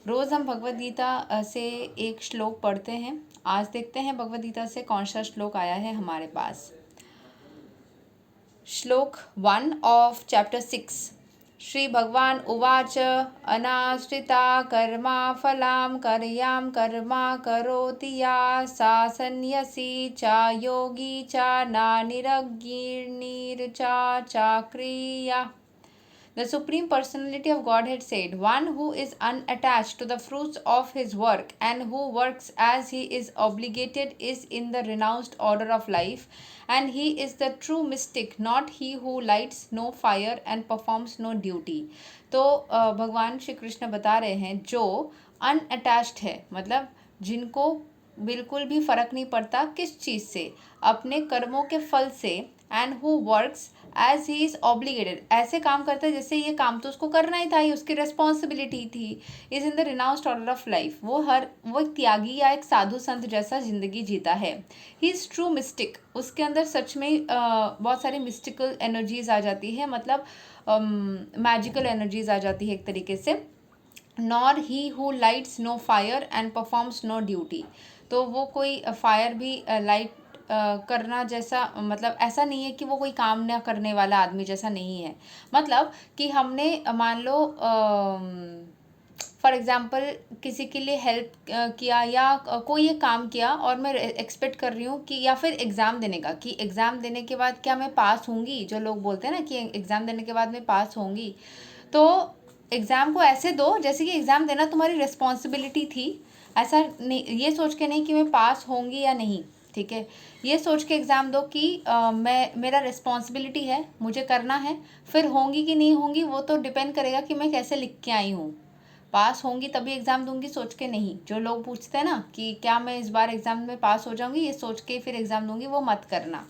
रोज़ हम भगवद गीता से एक श्लोक पढ़ते हैं। आज देखते हैं भगवद गीता से कौन सा श्लोक आया है हमारे पास। श्लोक 1 ऑफ चैप्टर 6। श्री भगवान उवाच अनाश्रिता कर्मा फलां कर्यां कर्मा करोति या सा सन्न्यासी च योगी च न निरग्निर्चा चाक्रिया। The Supreme Personality of Godhead said, "One who is unattached to the fruits of his work and who works as he is obligated is in the renounced order of life, and he is the true mystic, not he who lights no fire and performs no duty." तो भगवान श्री कृष्ण बता रहे हैं जो unattached है, मतलब जिनको बिल्कुल भी फर्क नहीं पड़ता किस चीज़ से, अपने कर्मों के फल से, and who works as he is obligated, ऐसे काम करता है जैसे ये काम तो उसको करना ही था, ये उसकी रिस्पॉन्सिबिलिटी थी। Is in the renounced order of life, वो एक त्यागी या एक साधु संत जैसा जिंदगी जीता है। ही इज ट्रू मिस्टिक, उसके अंदर सच में बहुत सारी मिस्टिकल एनर्जीज आ जाती है, मतलब मैजिकल एनर्जीज आ जाती है एक तरीके से। Nor he who lights no fire and performs no duty, तो वो कोई फायर भी लाइट करना जैसा, मतलब ऐसा नहीं है कि वो कोई काम ना करने वाला आदमी जैसा नहीं है। मतलब कि हमने मान लो फॉर एग्ज़ाम्पल किसी के लिए हेल्प किया या कोई एक काम किया और मैं एक्सपेक्ट कर रही हूँ कि, या फिर एग्ज़ाम देने का, कि एग्ज़ाम देने के बाद क्या मैं पास होंगी, जो लोग बोलते हैं ना कि एग्ज़ाम देने के बाद मैं पास होंगी, तो एग्ज़ाम को ऐसे दो जैसे कि एग्ज़ाम देना तुम्हारी रिस्पॉन्सिबिलिटी थी। ऐसा नहीं, ये सोच के नहीं कि मैं पास होंगी या नहीं, ठीक है, ये सोच के एग्ज़ाम दो कि मेरा रिस्पॉन्सिबिलिटी है, मुझे करना है। फिर होंगी कि नहीं होंगी वो तो डिपेंड करेगा कि मैं कैसे लिख के आई हूँ। पास होंगी तभी एग्ज़ाम दूंगी सोच के नहीं। जो लोग पूछते हैं ना कि क्या मैं इस बार एग्ज़ाम में पास हो जाऊंगी, ये सोच के फिर एग्ज़ाम दूंगी, वो मत करना।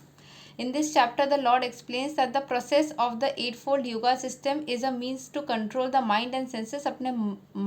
In this chapter, the Lord explains that the process of the eightfold yoga system is a means to control the mind and senses। अपने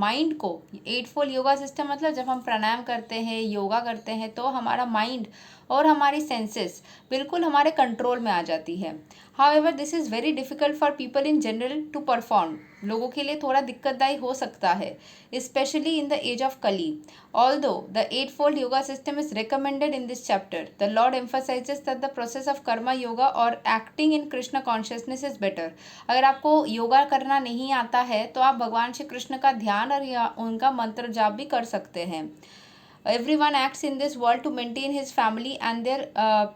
माइंड को, eightfold yoga system मतलब जब हम प्राणायाम करते हैं, योगा करते हैं, तो हमारा माइंड और हमारी सेंसेस बिल्कुल हमारे कंट्रोल में आ जाती है। However, this is very difficult for people in general to perform। लोगों के लिए थोड़ा दिक्कतदायी हो सकता है, especially in the age of Kali। Although the eightfold yoga system is recommended in this chapter, the Lord emphasizes that the process of karma yoga or acting in Krishna consciousness is better। अगर आपको योगा करना नहीं आता है तो आप भगवान श्री कृष्ण का ध्यान और उनका मंत्र जाप भी कर सकते हैं। Everyone acts in this world to maintain his family and their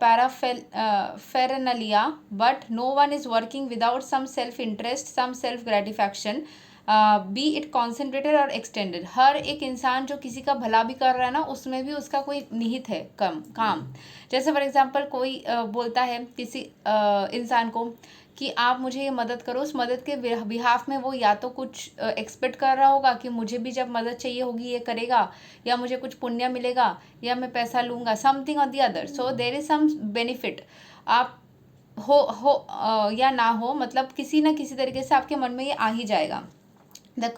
paraphernalia, but no one is working without some self-interest, some self-gratification, B it concentrated और एक्सटेंडेड। हर एक इंसान जो किसी का भला भी कर रहा है ना, उसमें भी उसका कोई निहित है काम। जैसे फॉर एग्जांपल कोई बोलता है किसी इंसान को कि आप मुझे ये मदद करो, उस मदद के बिहाफ में वो या तो कुछ एक्सपेक्ट कर रहा होगा कि मुझे भी जब मदद चाहिए होगी ये करेगा, या मुझे कुछ पुण्य मिलेगा, या मैं पैसा लूँगा, something or the other. So there is some benefit. आप हो या ना हो, मतलब किसी ना किसी तरीके से आपके मन में ये आ ही जाएगा। The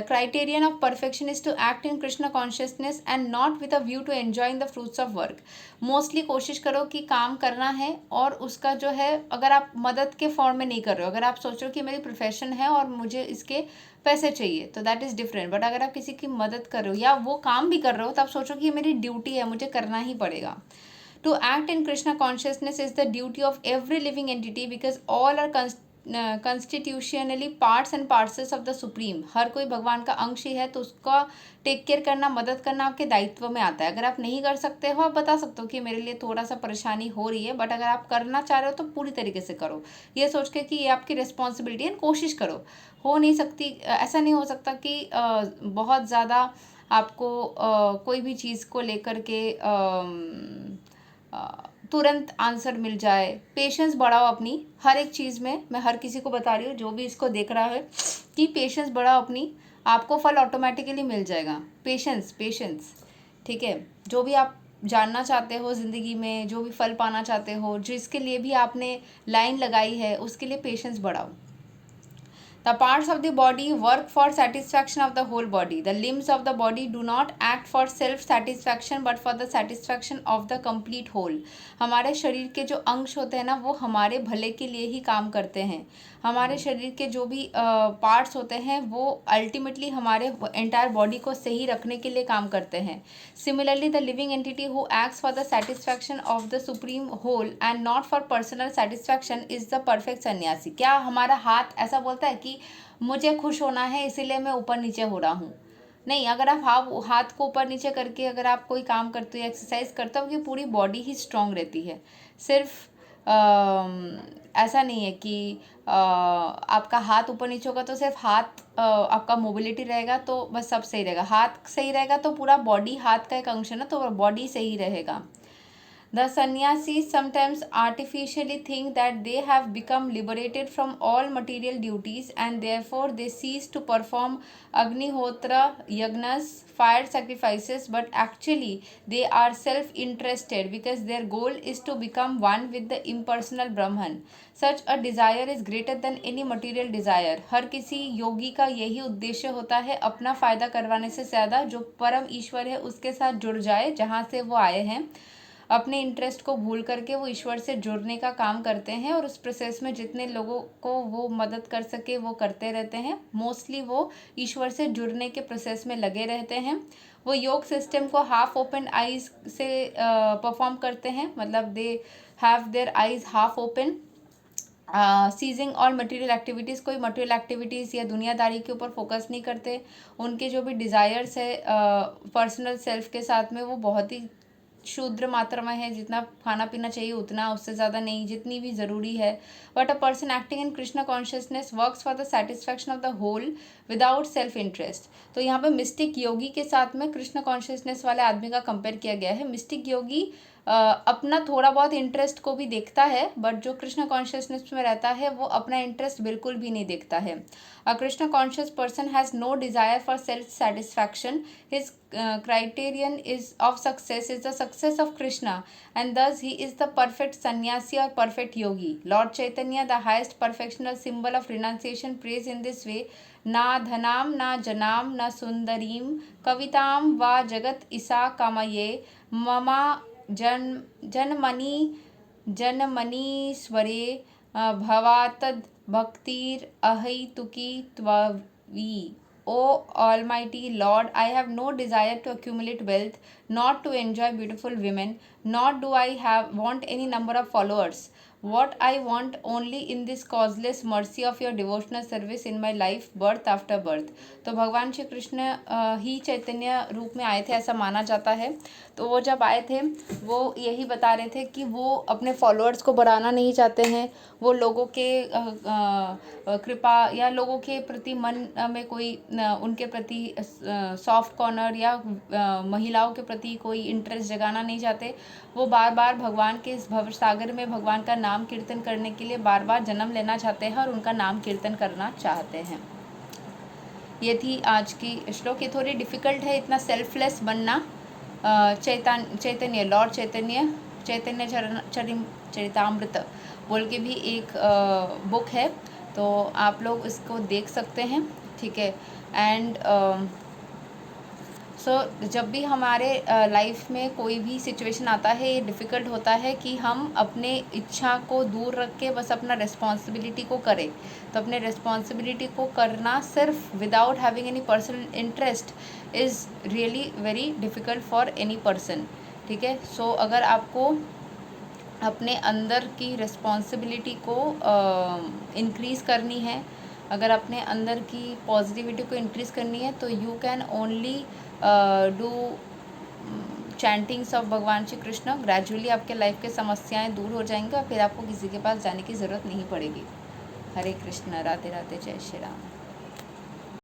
criterion of perfection is to act in Krishna consciousness and not with a view to enjoying the fruits of work। Mostly कोशिश करो कि काम करना है, और उसका जो है, अगर आप मदद के फॉर्म में नहीं कर रहे हो, अगर आप सोच रहे हो कि मेरी प्रोफेशन है और मुझे इसके पैसे चाहिए, तो दैट इज़ डिफरेंट। बट अगर आप किसी की मदद कर रहे हो या वो काम भी कर रहे हो, तो आप सोचो कि ये मेरी ड्यूटी है, मुझे करना ही पड़ेगा। To act in Krishna consciousness is the duty of every living entity because all are constitutionally parts and parcels of the Supreme। हर कोई भगवान का अंश ही है, तो उसका टेक केयर करना, मदद करना आपके दायित्व में आता है। अगर आप नहीं कर सकते हो, आप बता सकते हो कि मेरे लिए थोड़ा सा परेशानी हो रही है, बट अगर आप करना चाह रहे हो तो पूरी तरीके से करो, ये सोच के कि ये आपकी रिस्पॉन्सिबिलिटी है, कोशिश करो। हो नहीं सकती, ऐसा नहीं हो सकता कि बहुत ज़्यादा आपको कोई भी चीज़ को लेकर के तुरंत आंसर मिल जाए। पेशेंस बढ़ाओ अपनी हर एक चीज़ में। मैं हर किसी को बता रही हूँ जो भी इसको देख रहा है कि पेशेंस बढ़ाओ अपनी, आपको फल ऑटोमेटिकली मिल जाएगा। पेशेंस, ठीक है। जो भी आप जानना चाहते हो ज़िंदगी में, जो भी फल पाना चाहते हो, जिसके लिए भी आपने लाइन लगाई है, उसके लिए पेशेंस बढ़ाओ। The parts of the body work for satisfaction of the whole body। The limbs of the body do not act for self satisfaction but for the satisfaction of the complete whole। हमारे शरीर के जो अंश होते हैं ना, वो हमारे भले के लिए ही काम करते हैं। हमारे शरीर के जो भी पार्ट्स होते हैं वो अल्टीमेटली हमारे एंटायर बॉडी को सही रखने के लिए काम करते हैं. Similarly the living entity who acts for the satisfaction of the supreme whole and not for personal satisfaction is the perfect sannyasi. क्या हमारा हाथ ऐसा बोलता है कि मुझे खुश होना है इसीलिए मैं ऊपर नीचे हो रहा हूँ? नहीं. अगर आप हाथ को ऊपर नीचे करके अगर आप कोई काम करते हो, एक्सरसाइज करते हो, कि पूरी बॉडी ही स्ट्रांग रहती है. सिर्फ ऐसा नहीं है कि आपका हाथ ऊपर नीचे होगा तो सिर्फ हाथ आपका मोबिलिटी रहेगा तो बस सब सही रहेगा. हाथ सही रहेगा तो पूरा बॉडी हाथ का एक अंश है ना, तो बॉडी सही रहेगा. The sannyasis sometimes artificially think that they have become liberated from all material duties and therefore they cease to perform Agnihotra yagnas, fire sacrifices, but actually they are self-interested because their goal is to become one with the impersonal Brahman. Such a desire is greater than any material desire. हर किसी योगी का यही उद्देश्य होता है, अपना फ़ायदा करवाने से ज़्यादा जो परम ईश्वर है उसके साथ जुड़ जाए जहाँ से वो आए हैं. अपने इंटरेस्ट को भूल करके वो ईश्वर से जुड़ने का काम करते हैं और उस प्रोसेस में जितने लोगों को वो मदद कर सके वो करते रहते हैं. मोस्टली वो ईश्वर से जुड़ने के प्रोसेस में लगे रहते हैं. वो योग सिस्टम को हाफ ओपन आइज से परफॉर्म करते हैं, मतलब they have their eyes half open. Ceasing all material activities, कोई मटेरियल एक्टिविटीज़ या दुनियादारी के ऊपर फोकस नहीं करते. उनके जो भी डिज़ायर्स है पर्सनल सेल्फ के साथ में वो बहुत ही शूद्र मात्रा में है. जितना खाना पीना चाहिए उतना, उससे ज़्यादा नहीं, जितनी भी ज़रूरी है. But a person acting in Krishna consciousness works for the satisfaction of the whole without self interest. तो यहाँ पे मिस्टिक योगी के साथ में कृष्ण कॉन्शियसनेस वाले आदमी का कंपेयर किया गया है. मिस्टिक योगी अपना थोड़ा बहुत इंटरेस्ट को भी देखता है, बट जो कृष्ण कॉन्शियसनेस में रहता है वो अपना इंटरेस्ट बिल्कुल भी नहीं देखता है. A Krishna conscious person has no desire for self satisfaction. His criterion is of success is the success of Krishna, and thus he is the perfect sannyasi or perfect yogi. Lord Chaitanya, the highest perfectional symbol of renunciation, prays in this way: na dhanam na janam na sundarim kavitam va jagat isa kamaye mama janmani sware bhavatad bhaktir ahituki tvavi. O Almighty Lord, I have no desire to accumulate wealth, not to enjoy beautiful women, nor do I want any number of followers. What I want only in this causeless mercy of your devotional service in my life, birth after birth. तो भगवान श्री कृष्ण ही चैतन्य रूप में आए थे ऐसा माना जाता है. तो वो जब आए थे वो यही बता रहे थे कि वो अपने फॉलोअर्स को बढ़ाना नहीं चाहते हैं. वो लोगों के कृपा या लोगों के प्रति मन में कोई उनके प्रति सॉफ्ट कॉर्नर या महिलाओं के प्रति कोई इंटरेस्ट जगाना नहीं चाहते. वो बार बार भगवान के इस भव सागर में भगवान का नाम कीर्तन करने के लिए बार बार जन्म लेना चाहते हैं और उनका नाम कीर्तन करना चाहते हैं. ये थी आज की श्लोक. ये थोड़ी डिफ़िकल्ट है इतना सेल्फलेस बनना. चैतन्य लॉर्ड चैतन्य चरितामृत बोल के भी एक बुक है, तो आप लोग इसको देख सकते हैं. ठीक है. एंड जब भी हमारे लाइफ में कोई भी सिचुएशन आता है, ये डिफ़िकल्ट होता है कि हम अपने इच्छा को दूर रख के बस अपना रिस्पॉन्सिबिलिटी को करें. तो अपने रिस्पॉन्सिबिलिटी को करना सिर्फ without having any personal interest is really very difficult for any person. ठीक है. सो अगर आपको अपने अंदर की रिस्पॉन्सिबिलिटी को इंक्रीज़ करनी है, अगर अपने अंदर की पॉजिटिविटी को इंक्रीज़ करनी है, तो you can only do chantings of भगवान श्री कृष्ण. ग्रेजुअली आपके लाइफ के समस्याएं दूर हो जाएंगे और फिर आपको किसी के पास जाने की ज़रूरत नहीं पड़ेगी. हरे कृष्ण. राधे राधे. जय श्री राम.